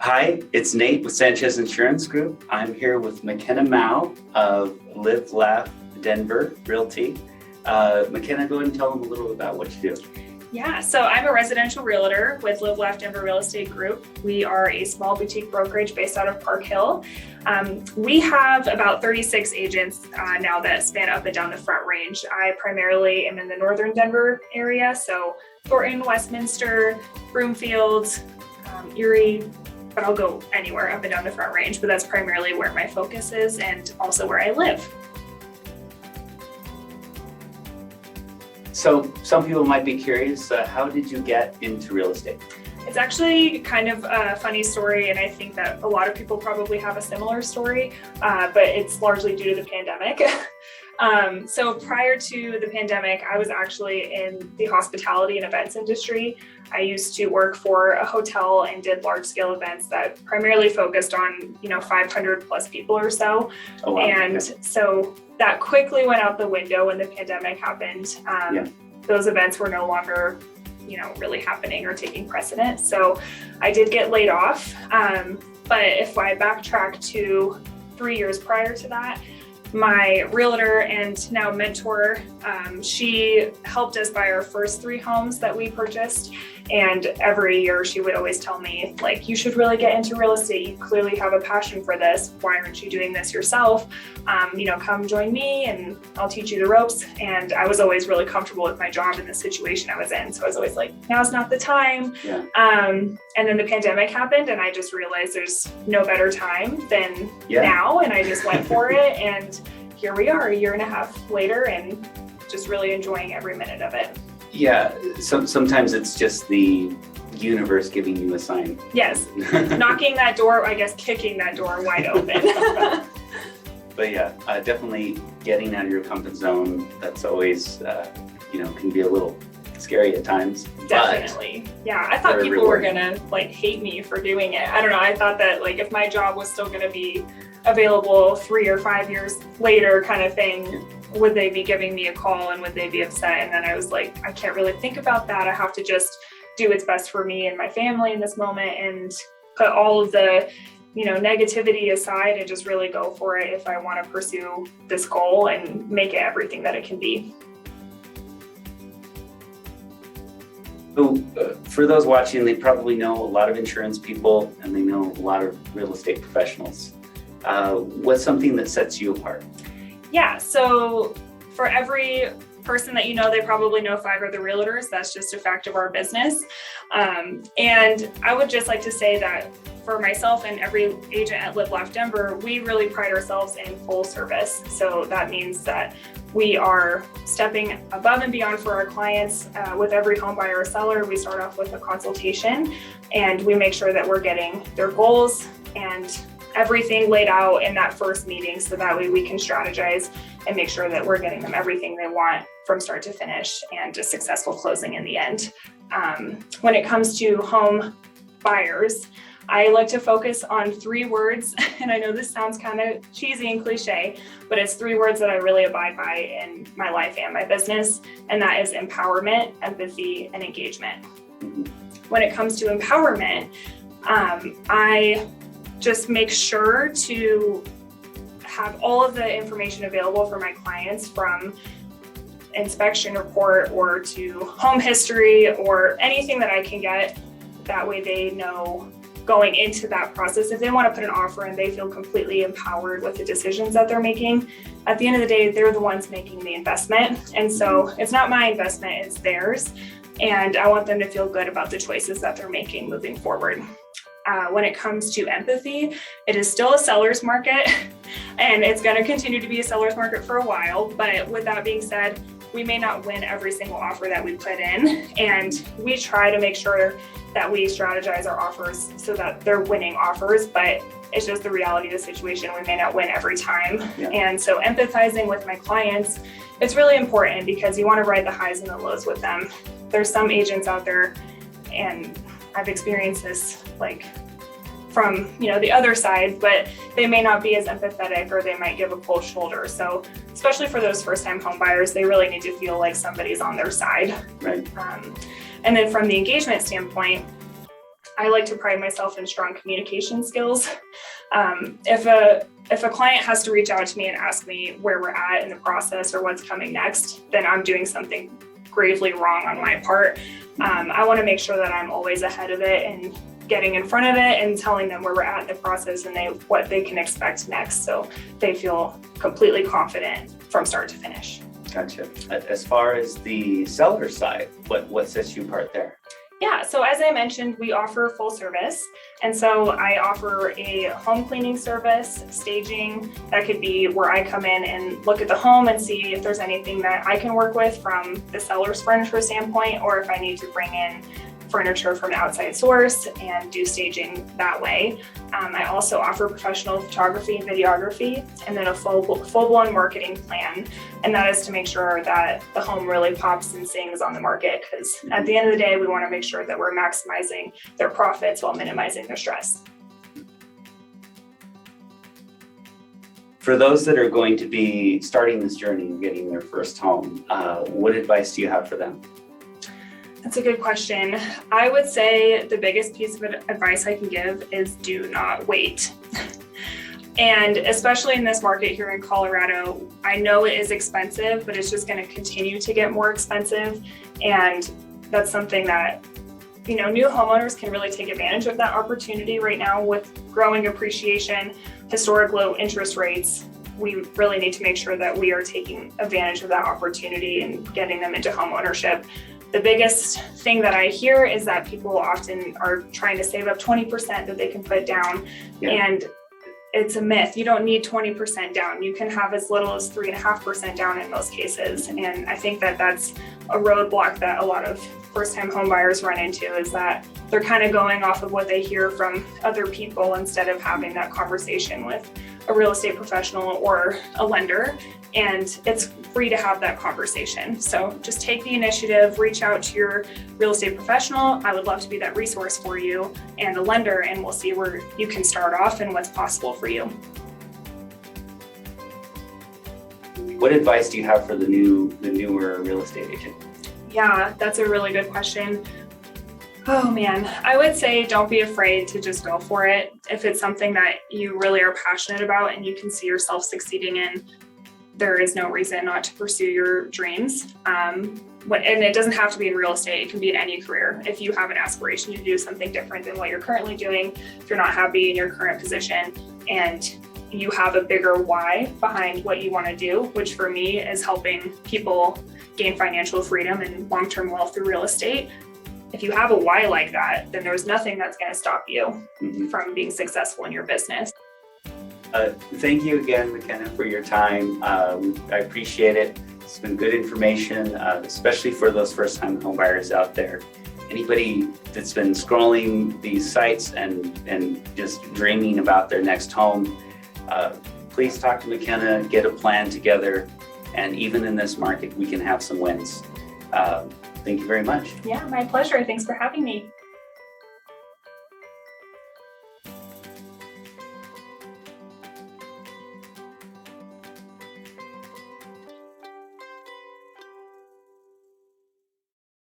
Hi, it's Nate with Sanchez Insurance Group. I'm here with McKenna Mao of Live Laugh Denver Realty. McKenna, go ahead and tell them a little about what you do. Yeah, so I'm a residential realtor with Live Laugh Denver Real Estate Group. We are a small boutique brokerage based out of Park Hill. We have about 36 agents now that span up and down the Front Range. I primarily am in the northern Denver area, so Thornton, Westminster, Broomfield, Erie, but I'll go anywhere up and down the Front Range, but that's primarily where my focus is and also where I live. So some people might be curious, how did you get into real estate? It's actually kind of a funny story, and I think that a lot of people probably have a similar story, but it's largely due to the pandemic. So prior to the pandemic, I was actually in the hospitality and events industry. I used to work for a hotel and did large scale events that primarily focused on, 500 plus people or so. Oh, wow. And so that quickly went out the window when the pandemic happened. Those events were no longer, really happening or taking precedent. So I did get laid off. But if I backtrack to 3 years prior to that, my realtor and now mentor, she helped us buy our first 3 homes that we purchased. And every year she would always tell me, you should really get into real estate. You clearly have a passion for this. Why aren't you doing this yourself? Come join me and I'll teach you the ropes. And I was always really comfortable with my job and the situation I was in. So I was always like, now's not the time. Yeah. And then the pandemic happened and I just realized there's no better time than now. And I just went for it. And here we are 1.5 years later and just really enjoying every minute of it. Yeah, sometimes it's just the universe giving you a sign. Yes, knocking that door, I guess kicking that door wide open. But yeah, definitely getting out of your comfort zone, that's always, can be a little scary at times. Definitely. Yeah, I thought people were gonna hate me for doing it. I don't know, I thought that if my job was still gonna be available 3 or 5 years later kind of thing, would they be giving me a call and would they be upset? And then I was like, I can't really think about that. I have to just do what's best for me and my family in this moment and put all of the, negativity aside and just really go for it if I want to pursue this goal and make it everything that it can be. So for those watching, they probably know a lot of insurance people and they know a lot of real estate professionals. What's something that sets you apart? Yeah, so for every person that they probably know 5 other realtors. That's just a fact of our business. And I would just like to say that for myself and every agent at Live Laugh Denver, we really pride ourselves in full service. So that means that we are stepping above and beyond for our clients. With every home buyer or seller, we start off with a consultation and we make sure that we're getting their goals and everything laid out in that first meeting so that way we can strategize and make sure that we're getting them everything they want from start to finish and a successful closing in the end. When it comes to home buyers, I like to focus on 3 words, and I know this sounds kind of cheesy and cliche, but it's 3 words that I really abide by in my life and my business, and that is empowerment, empathy, and engagement. When it comes to empowerment, I just make sure to have all of the information available for my clients, from inspection report or to home history or anything that I can get. That way they know going into that process, if they want to put an offer in, they feel completely empowered with the decisions that they're making. At the end of the day, they're the ones making the investment. And so it's not my investment, it's theirs. And I want them to feel good about the choices that they're making moving forward. When it comes to empathy, it is still a seller's market and it's going to continue to be a seller's market for a while. But with that being said, we may not win every single offer that we put in, and we try to make sure that we strategize our offers so that they're winning offers, but it's just the reality of the situation. We may not win every time. Yeah. And so empathizing with my clients, it's really important because you want to ride the highs and the lows with them. There's some agents out there, and I've experienced this from the other side, but they may not be as empathetic or they might give a cold shoulder. So especially for those first-time home buyers, they really need to feel like somebody's on their side. Right. And then from the engagement standpoint, I like to pride myself in strong communication skills. If a client has to reach out to me and ask me where we're at in the process or what's coming next, then I'm doing something gravely wrong on my part. I want to make sure that I'm always ahead of it and getting in front of it and telling them where we're at in the process and what they can expect next, so they feel completely confident from start to finish. Gotcha. As far as the seller side, what sets you apart there? Yeah, so as I mentioned, we offer full service. And so I offer a home cleaning service, staging. That could be where I come in and look at the home and see if there's anything that I can work with from the seller's furniture standpoint, or if I need to bring in furniture from an outside source and do staging that way. I also offer professional photography and videography, and then a full-blown marketing plan. And that is to make sure that the home really pops and sings on the market, because at the end of the day, we want to make sure that we're maximizing their profits while minimizing their stress. For those that are going to be starting this journey and getting their first home, what advice do you have for them? That's a good question. I would say the biggest piece of advice I can give is do not wait. And especially in this market here in Colorado, I know it is expensive, but it's just going to continue to get more expensive. And that's something that, new homeowners can really take advantage of that opportunity right now with growing appreciation, historic low interest rates. We really need to make sure that we are taking advantage of that opportunity and getting them into home ownership. The biggest thing that I hear is that people often are trying to save up 20% that they can put down. Yeah. And it's a myth. You don't need 20% down. You can have as little as 3.5% down in most cases. And I think that that's a roadblock that a lot of first-time home buyers run into, is that they're kind of going off of what they hear from other people instead of having that conversation with a real estate professional or a lender. And it's free to have that conversation. So just take the initiative, reach out to your real estate professional. I would love to be that resource for you and the lender, and we'll see where you can start off and what's possible for you. What advice do you have for the newer real estate agent? Yeah, that's a really good question. Oh man, I would say don't be afraid to just go for it. If it's something that you really are passionate about and you can see yourself succeeding in, there is no reason not to pursue your dreams. And it doesn't have to be in real estate. It can be in any career. If you have an aspiration to do something different than what you're currently doing, if you're not happy in your current position and you have a bigger why behind what you want to do, which for me is helping people gain financial freedom and long-term wealth through real estate. If you have a why like that, then there's nothing that's going to stop you from being successful in your business. Thank you again, McKenna, for your time. I appreciate it. It's been good information, especially for those first-time home buyers out there. Anybody that's been scrolling these sites and just dreaming about their next home, please talk to McKenna, get a plan together, and even in this market, we can have some wins. Thank you very much. Yeah, my pleasure. Thanks for having me.